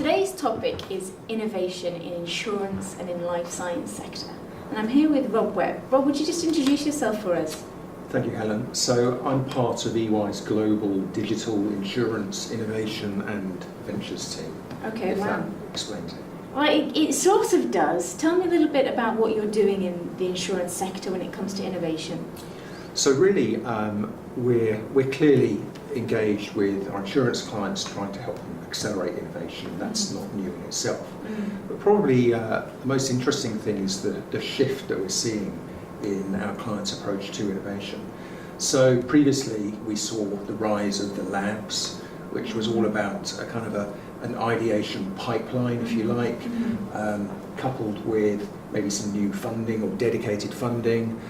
Today's topic is innovation in insurance and in life science sector. And I'm here with Webb. Rob, would you just introduce yourself for us? Thank you, Helen. So I'm part of EY's global digital insurance innovation and ventures team. Okay, if wow. that explains it. Well, it sort of does. Tell me a little bit about what you're doing in the insurance sector when it comes to innovation. So really, we're clearly engaged with our insurance clients trying to help them accelerate innovation. That's not new in itself. But probably the most interesting thing is the shift that we're seeing in our clients' approach to innovation. So previously we saw the rise of the labs, which was all about a kind of an ideation pipeline, if you like, coupled with maybe some new funding or dedicated funding,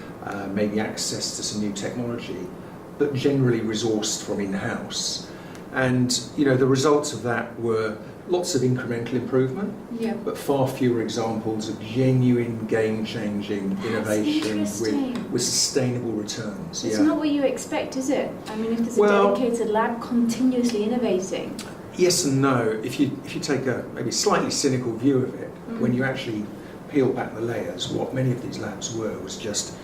maybe access to some new technology, but generally resourced from in-house. And you know, the results of that were lots of incremental improvement, but far fewer examples of genuine game-changing innovation with sustainable returns. It's not what you expect, is it? I mean, if there's a dedicated lab continuously innovating. Yes and no. If you take a maybe slightly cynical view of it, when you actually peel back the layers, what many of these labs were was just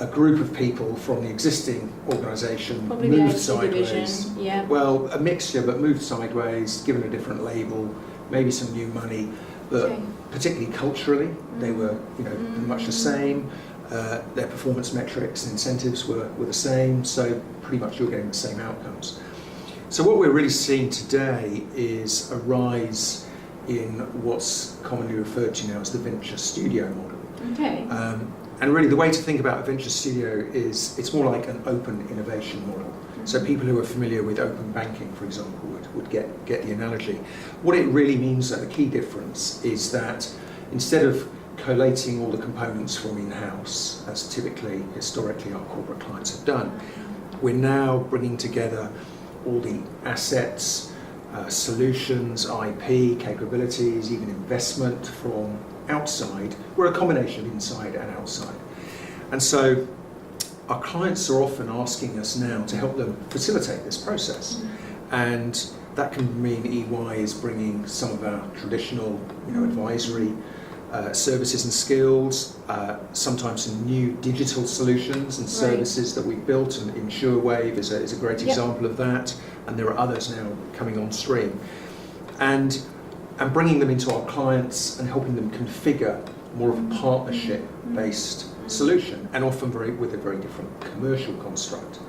a group of people from the existing organisation moved sideways. Well, a mixture, but moved sideways, given a different label, maybe some new money, but particularly culturally, they were much the same. Their performance metrics and incentives were the same, so pretty much you're getting the same outcomes. So what we're really seeing today is a rise in what's commonly referred to now as the venture studio model. Okay. And really the way to think about a venture studio is it's more like an open innovation model. So people who are familiar with open banking, for example, would get the analogy. What it really means, though, the key difference is that instead of collating all the components from in-house, as typically, historically, our corporate clients have done, we're now bringing together all the assets, solutions, IP, capabilities, even investment from outside. We're a combination of inside and outside. And so our clients are often asking us now to help them facilitate this process. And that can mean EY is bringing some of our traditional advisory services and skills, sometimes some new digital solutions and services that we've built, and InsureWave is a great example of that, and there are others now coming on stream. And bringing them into our clients and helping them configure more of a partnership-based solution, and often with a very different commercial construct.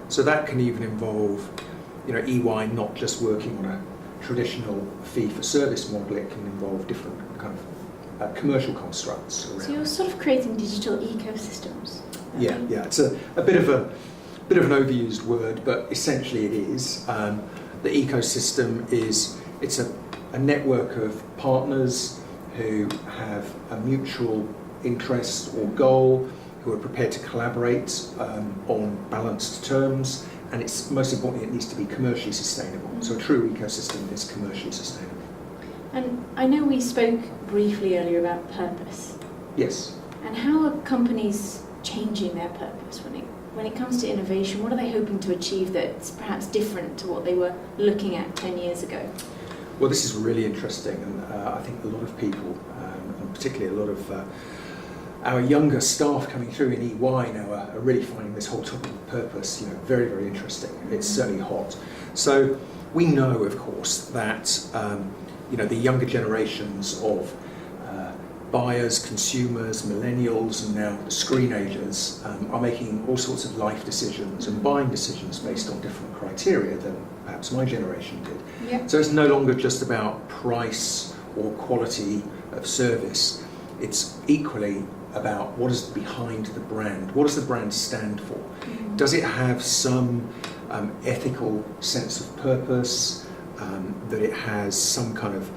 So that can even involve, EY not just working on a traditional fee-for-service model. It can involve different kind of commercial constructs around. So you're sort of creating digital ecosystems. Yeah. It's a bit of an overused word, but essentially it is. The ecosystem it's a network of partners who have a mutual interest or goal, who are prepared to collaborate on balanced terms, and it's most importantly it needs to be commercially sustainable. So a true ecosystem is commercially sustainable. And I know we spoke briefly earlier about purpose. Yes. And how are companies changing their purpose when it comes to innovation? What are they hoping to achieve that's perhaps different to what they were looking at 10 years ago? Well, this is really interesting, and I think a lot of people, and particularly a lot of our younger staff coming through in EY now are really finding this whole topic of purpose, very, very interesting. It's certainly hot. So we know, of course, that the younger generations of buyers, consumers, millennials, and now the screenagers are making all sorts of life decisions and buying decisions based on different criteria than perhaps my generation did. So it's no longer just about price or quality of service. It's equally about what is behind the brand. What does the brand stand for? Does it have some ethical sense of purpose, that it has some kind of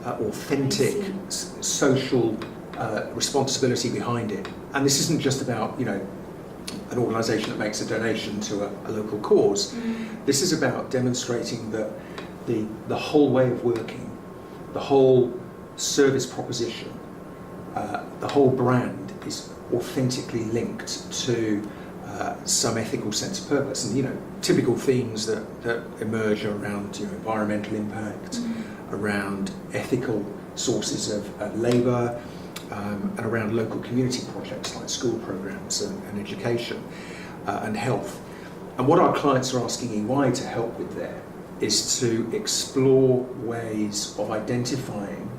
authentic social responsibility behind it? And this isn't just about an organisation that makes a donation to a local cause. This is about demonstrating that the whole way of working, the whole service proposition, the whole brand is authentically linked to some ethical sense of purpose. And typical themes that emerge around environmental impact, around ethical sources of labour, and around local community projects like school programmes and education and health. And what our clients are asking EY to help with there is to explore ways of identifying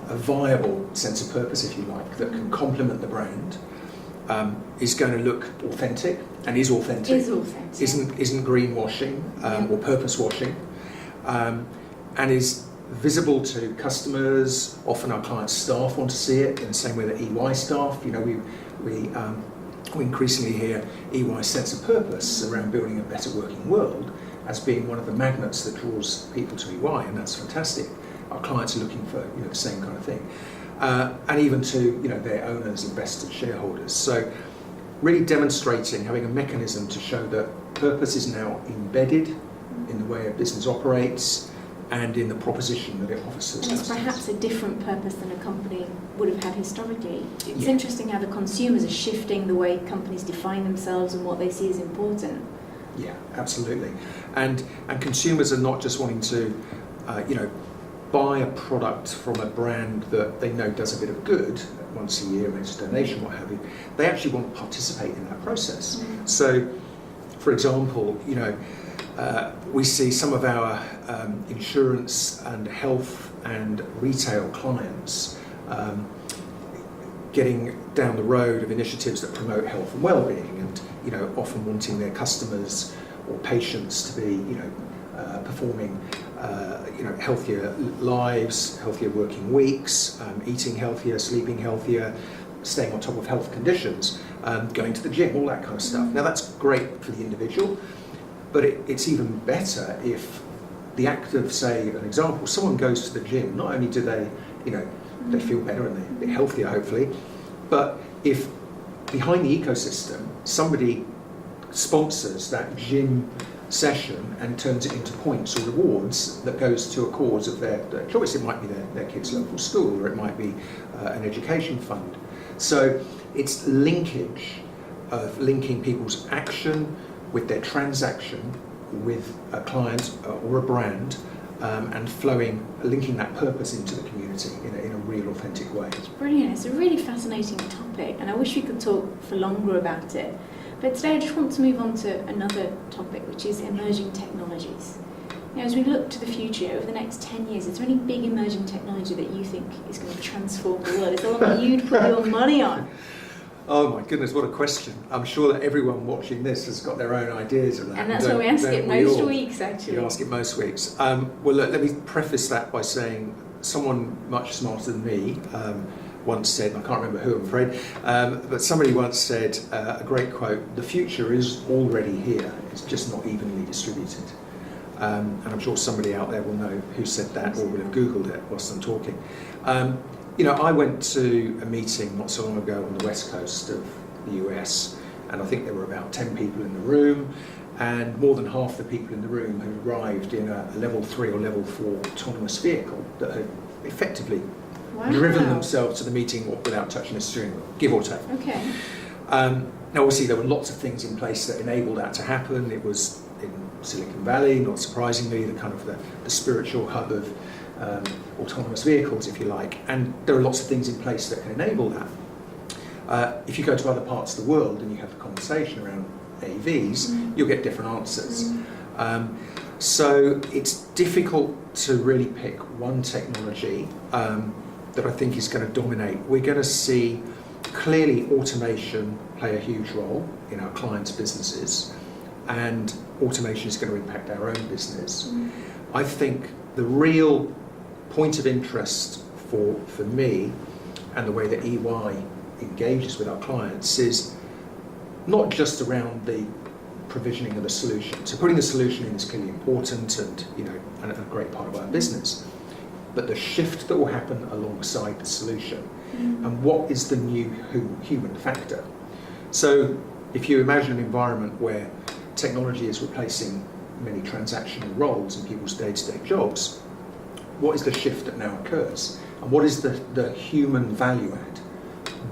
a viable sense of purpose, if you like, that can complement the brand, is going to look authentic, and is authentic. Isn't greenwashing or purpose washing, and is visible to customers. Often our clients' staff want to see it in the same way that EY staff. You know, we increasingly hear EY's sense of purpose around building a better working world as being one of the magnets that draws people to EY, and that's fantastic. Our clients are looking for the same kind of thing, and even to their owners, investors, shareholders. So really demonstrating, having a mechanism to show that purpose is now embedded in the way a business operates and in the proposition that it offers to its customers. And it's perhaps a different purpose than a company would have had historically. It's interesting how the consumers are shifting the way companies define themselves and what they see as important. Yeah, absolutely. And consumers are not just wanting to, buy a product from a brand that they know does a bit of good once a year, makes a donation, what have you. They actually want to participate in that process. Mm. So, for example, we see some of our insurance and health and retail clients getting down the road of initiatives that promote health and well-being, and often wanting their customers or patients to be performing healthier lives, healthier working weeks, eating healthier, sleeping healthier, staying on top of health conditions, going to the gym, all that kind of stuff. Now that's great for the individual, but it's even better if the act of, say, an example, someone goes to the gym, not only do they, they feel better and they're healthier hopefully, but if behind the ecosystem somebody sponsors that gym session and turns it into points or rewards that goes to a cause of their choice. It might be their kids' local school, or it might be an education fund. So it's linkage of linking people's action with their transaction with a client or a brand, and linking that purpose into the community in a real authentic way. It's brilliant. It's a really fascinating topic, and I wish we could talk for longer about it. But today I just want to move on to another topic, which is emerging technologies. As we look to the future, over the next 10 years, is there any big emerging technology that you think is going to transform the world? Is there one that you'd put your money on? Oh my goodness, what a question. I'm sure that everyone watching this has got their own ideas of that. And that's why we ask it most weeks, actually. We ask it most weeks. Well, look, let me preface that by saying someone much smarter than me once said, and I can't remember who, I'm afraid, but somebody once said a great quote: "The future is already here, it's just not evenly distributed." And I'm sure somebody out there will know who said that, or will have Googled it whilst I'm talking. I went to a meeting not so long ago on the west coast of the US, and I think there were about 10 people in the room, and more than half the people in the room had arrived in a level 3 or level 4 autonomous vehicle that had effectively driven themselves to the meeting without touching a steering wheel, give or take. Okay. Now, obviously, there were lots of things in place that enabled that to happen. It was in Silicon Valley, not surprisingly, the kind of the spiritual hub of autonomous vehicles, if you like, and there are lots of things in place that can enable that. If you go to other parts of the world and you have a conversation around AVs, you'll get different answers. So it's difficult to really pick one technology that I think is going to dominate. We're going to see clearly automation play a huge role in our clients' businesses, and automation is going to impact our own business. I think the real point of interest for me and the way that EY engages with our clients is not just around the provisioning of the solution. So putting the solution in is clearly important and a great part of our business, but the shift that will happen alongside the solution and what is the new human factor. So if you imagine an environment where technology is replacing many transactional roles in people's day-to-day jobs, what is the shift that now occurs? And what is the human value add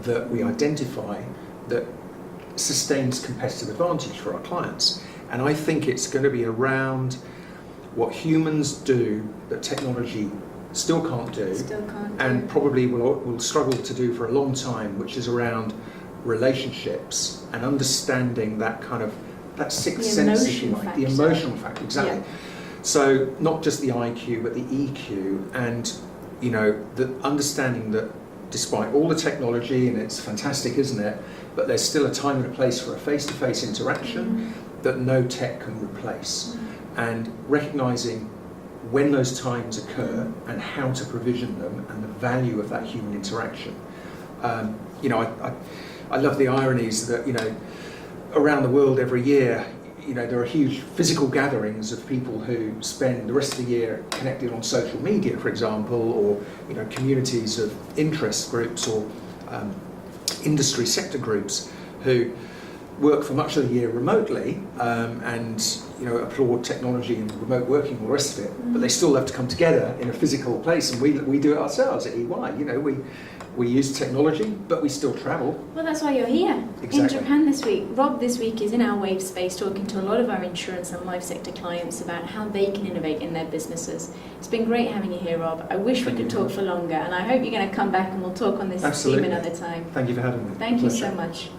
that we identify that sustains competitive advantage for our clients? And I think it's going to be around what humans do that technology still can't do, Still can't do. and probably will struggle to do for a long time, which is around relationships and understanding that kind of that sixth sense, if you like, the emotional factor, exactly. Yeah. So not just the IQ but the EQ, and you know, the understanding that despite all the technology, and it's fantastic, isn't it, but there's still a time and a place for a face-to-face interaction that no tech can replace, and recognising when those times occur and how to provision them and the value of that human interaction. You know, I love the ironies that, you know, around the world every year, you know, there are huge physical gatherings of people who spend the rest of the year connected on social media, for example, or, you know, communities of interest groups or industry sector groups who work for much of the year remotely, and you know, applaud technology and remote working and all the rest of it, but they still have to come together in a physical place, and we do it ourselves at EY. You know, we use technology, but we still travel. Well, that's why you're here Exactly. in Japan this week. Rob this week is in our Wave space talking to a lot of our insurance and life sector clients about how they can innovate in their businesses. It's been great having you here, Rob. I wish we could talk for longer, and I hope you're going to come back and we'll talk on this theme Absolutely. another time. Thank you for having me. Thank you Pleasure. so much.